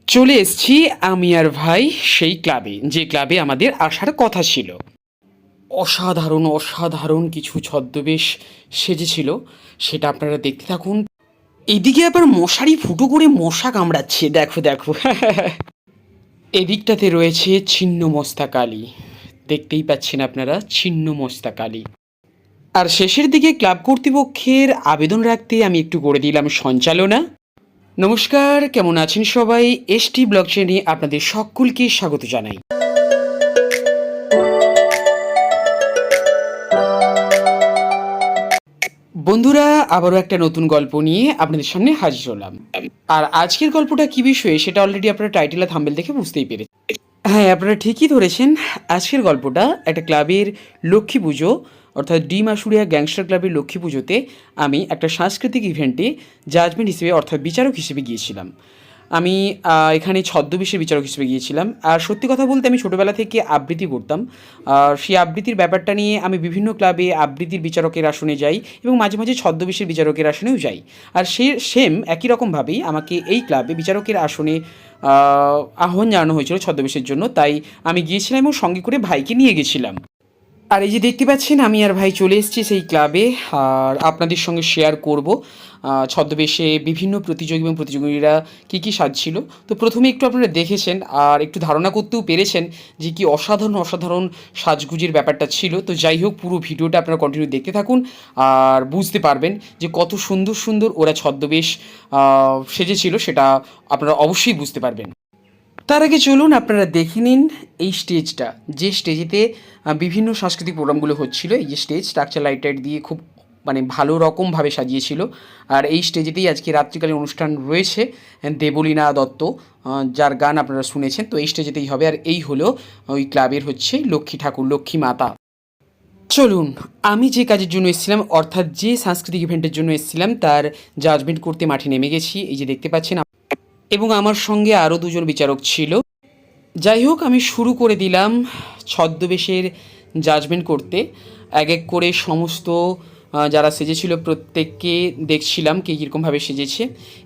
চলে এসেছি আমি আর ভাই সেই ক্লাবে, যে ক্লাবে আমাদের আসার কথা ছিল। অসাধারণ অসাধারণ কিছু ছদ্মবেশ সেজেছিল, সেটা আপনারা দেখতে থাকুন। এদিকে আবার মশারি ফুটো করে মশা কামড়াচ্ছে, দেখো দেখো। এদিকটাতে রয়েছে ছিন্ন মস্তা কালী, দেখতেই পাচ্ছেন আপনারা, ছিন্ন মস্তা কালী। আর শেষের দিকে ক্লাব কর্তৃপক্ষের আবেদন রাখতে আমি একটু করে দিলাম সঞ্চালনা। নমস্কার, কেমন আছেন সবাই? এসটি ব্লগ চ্যানেলে আপনাদের সকলকে স্বাগত জানাই। বন্ধুরা, আবারও একটা নতুন গল্প নিয়ে আপনাদের সামনে হাজির হলাম। আর আজকের গল্পটা কি বিষয়ে সেটা অলরেডি আপনারা টাইটেল আর থাম্বনেল দেখে বুঝতেই পেরেছেন। হ্যাঁ, আপনারা ঠিকই ধরেছেন। আজকের গল্পটা একটা ক্লাবের লক্ষ্মী পুজো, অর্থাৎ ডিম আশুলিয়া গ্যাংস্টার ক্লাবের লক্ষ্মী পুজোতে আমি একটা সাংস্কৃতিক ইভেন্টে জাজমেন্ট হিসেবে, অর্থাৎ বিচারক হিসেবে গিয়েছিলাম। আমি এখানে ছদ্মবেশের বিচারক হিসেবে গিয়েছিলাম। আর সত্যি কথা বলতে আমি ছোটোবেলা থেকে আবৃত্তি করতাম। আর সেই আবৃত্তির ব্যাপারটা নিয়ে আমি বিভিন্ন ক্লাবে আবৃত্তির বিচারকের আসনে যাই এবং মাঝে মাঝে ছদ্মবেশের বিচারকের আসনেও যাই। আর সেম একই রকমভাবেই আমাকে এই ক্লাবে বিচারকের আসনে আহ্বান জানানো হয়েছিল ছদ্মবেশের জন্য, তাই আমি গিয়েছিলাম এবং সঙ্গে করে ভাইকে নিয়ে গেছিলাম। আর এই যে দেখতে পাচ্ছেন, আমি আর ভাই চলে এসেছি সেই ক্লাবে, আর আপনাদের সঙ্গে শেয়ার করব ছদ্মবেশে বিভিন্ন প্রতিযোগী এবং প্রতিযোগীরা কী কী সাজছিল। তো প্রথমে একটু আপনারা দেখেছেন আর একটু ধারণা করতেও পেরেছেন যে কি অসাধারণ অসাধারণ সাজগুজির ব্যাপারটা ছিল। তো যাই হোক, পুরো ভিডিওটা আপনারা কন্টিনিউ দেখতে থাকুন আর বুঝতে পারবেন যে কত সুন্দর সুন্দর ওরা ছদ্মবেশ সেজেছিল, সেটা আপনারা অবশ্যই বুঝতে পারবেন। তার আগে চলুন আপনারা দেখে নিন এই স্টেজটা, যে স্টেজেতে বিভিন্ন সাংস্কৃতিক প্রোগ্রামগুলো হচ্ছিল। এই যে স্টেজ স্ট্রাকচার লাইট টাইট দিয়ে খুব ভালো রকমভাবে সাজিয়েছিল। আর এই স্টেজেতেই আজকে রাত্রিকালীন অনুষ্ঠান রয়েছে দেবলীনা দত্ত, যার গান আপনারা শুনেছেন। তো এই স্টেজেতেই হবে। আর এই হলো ওই ক্লাবের হচ্ছে লক্ষ্মী ঠাকুর, লক্ষ্মী মাতা। চলুন, আমি যে কাজের জন্য এসেছিলাম, অর্থাৎ যে সাংস্কৃতিক ইভেন্টের জন্য এসেছিলাম, তার জাজমেন্ট করতে মাঠে নেমে গেছি। এই যে দেখতে পাচ্ছেন, এবং আমার সঙ্গে আরও দুজন বিচারক ছিল। যাই হোক, আমি শুরু করে দিলাম ছদ্মবেশের জাজমেন্ট করতে। এক এক করে সমস্ত যারা সেজেছিল প্রত্যেককে দেখছিলাম কে কীরকমভাবে সেজেছে,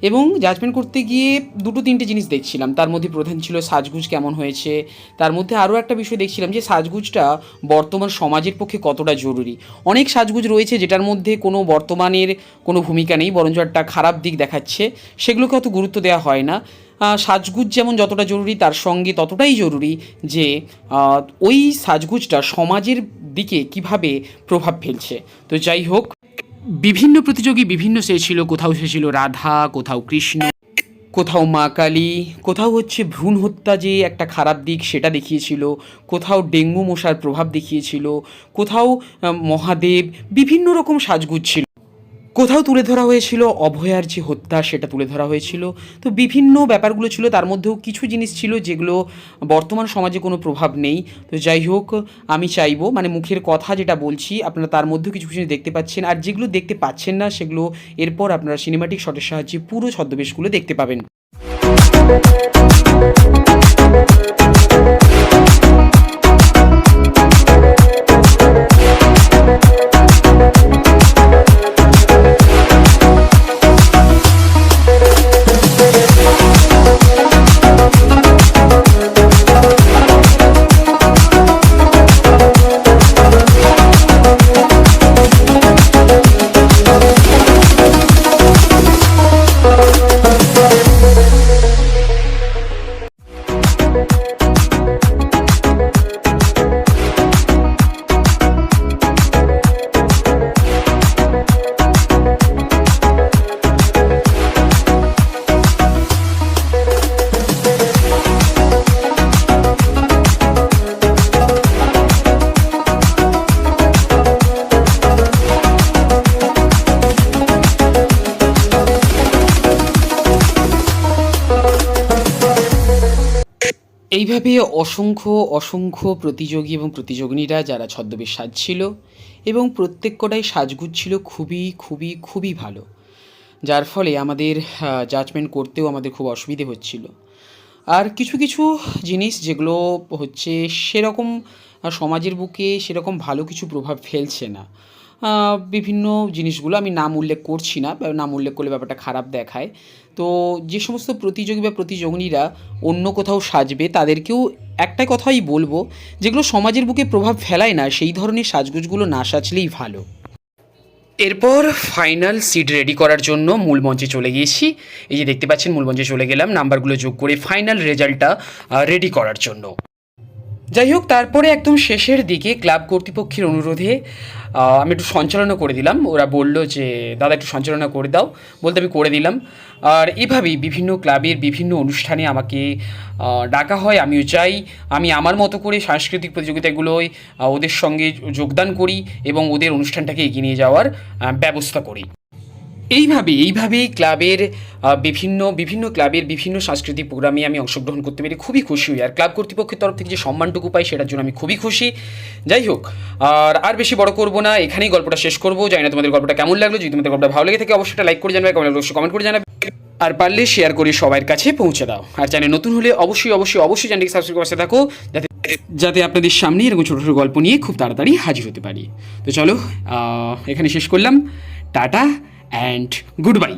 এবং জাজমেন্ট করতে গিয়ে দুটো তিনটে জিনিস দেখছিলাম। তার মধ্যে প্রধান ছিল সাজগুজ কেমন হয়েছে। তার মধ্যে আরও একটা বিষয় দেখছিলাম যে সাজগুজটা বর্তমান সমাজের পক্ষে কতটা জরুরি। অনেক সাজগুজ রয়েছে যেটার মধ্যে কোনো বর্তমানের কোনো ভূমিকা নেই, বরঞ্চ একটা খারাপ দিক দেখাচ্ছে, সেগুলোকে অত গুরুত্ব দেওয়া হয় না। সাজগুজ যেমন যতটা জরুরি, তার সঙ্গে ততটাই জরুরি যে ওই সাজগুজটা সমাজের দিকে কিভাবে প্রভাব ফেলছে। তো যাই হোক, বিভিন্ন প্রতিযোগী বিভিন্ন সে ছিল, কোথাও সে ছিল রাধা, কোথাও কৃষ্ণ, কোথাও মা কালী, কোথাও হচ্ছে ভ্রূণ হত্যা যে একটা খারাপ দিক সেটা দেখিয়েছিল, কোথাও ডেঙ্গু মশার প্রভাব দেখিয়েছিল, কোথাও মহাদেব, বিভিন্ন রকম সাজগুজ ছিল। কোথাও তুলে ধরা হয়েছিল অভয়ার যে হত্যা, সেটা তুলে ধরা হয়েছিল। তো বিভিন্ন ব্যাপারগুলো ছিল, তার মধ্যেও কিছু জিনিস ছিল যেগুলো বর্তমান সমাজে কোনো প্রভাব নেই। তো যাই হোক, আমি চাইবো মুখের কথা যেটা বলছি আপনারা তার মধ্যেও কিছু কিছু দেখতে পাচ্ছেন, আর যেগুলো দেখতে পাচ্ছেন না সেগুলো এরপর আপনারা সিনেমাটিক শটের সাহায্যে পুরো ছদ্মবেশগুলো দেখতে পাবেন। এইভাবে অসংখ্য অসংখ্য প্রতিযোগী এবং প্রতিযোগিনীরা যারা ছদ্মবেশ সাজছিল, এবং প্রত্যেক কটাই সাজগুজ ছিল খুবই খুবই খুবই ভালো, যার ফলে আমাদের জাজমেন্ট করতেও আমাদের খুব অসুবিধে হচ্ছিল। আর কিছু কিছু জিনিস যেগুলো হচ্ছে সেরকম সমাজের বুকে সেরকম ভালো কিছু প্রভাব ফেলছে না। বিভিন্ন জিনিসগুলো আমি নাম উল্লেখ করছি না, নাম উল্লেখ করলে ব্যাপারটা খারাপ দেখায়। তো যে সমস্ত প্রতিযোগী বা প্রতিযোগিনীরা অন্য কোথাও সাজবে তাদেরকেও একটাই কথাই বলবো, যেগুলো সমাজের বুকে প্রভাব ফেলায় না সেই ধরনের সাজগোজগুলো না সাজলেই ভালো। এরপর ফাইনাল সিট রেডি করার জন্য মূল মঞ্চে চলে গিয়েছি। এই যে দেখতে পাচ্ছেন মূল মঞ্চে চলে গেলাম নাম্বারগুলো যোগ করে ফাইনাল রেজাল্টটা রেডি করার জন্য। যাই হোক, তারপরে একদম শেষের দিকে ক্লাব কর্তৃপক্ষের অনুরোধে আমি একটু সঞ্চালনা করে দিলাম। ওরা বলল যে দাদা একটু সঞ্চালনা করে দাও, বলতে আমি করে দিলাম। আর এভাবেই বিভিন্ন ক্লাবের বিভিন্ন অনুষ্ঠানে আমাকে ডাকা হয়, আমিও যাই। আমি আমার মতো করে সাংস্কৃতিক প্রতিযোগিতাগুলোয় ওদের সঙ্গে যোগদান করি এবং ওদের অনুষ্ঠানটাকে এগিয়ে নিয়ে যাওয়ার ব্যবস্থা করি। এইভাবেই ক্লাবের বিভিন্ন ক্লাবের বিভিন্ন সাংস্কৃতিক প্রোগ্রামে আমি অংশগ্রহণ করতে পেরে খুবই খুশি হই। আর ক্লাব কর্তৃপক্ষের তরফ থেকে যে সম্মানটুকু পাই সেটার জন্য আমি খুবই খুশি। যাই হোক, আর বেশি বড় করবো না, এখানেই গল্পটা শেষ করবো। জানি না তোমাদের গল্পটা কেমন লাগলো। যদি তোমাদের গল্পটা ভালো লেগে থাকে অবশ্যই লাইক করে জানাবে, অবশ্যই কমেন্ট করে জানাবে, আর পারলে শেয়ার করে সবার কাছে পৌঁছে দাও। আর চ্যানেল নতুন হলে অবশ্যই চ্যানেলকে সাবস্ক্রাইব করতে থাকো, যাতে আপনাদের সামনে এরকম ছোটো ছোটো গল্প নিয়ে খুব তাড়াতাড়ি হাজির হতে পারি। তো চলো, এখানে শেষ করলাম। Tata and good bye.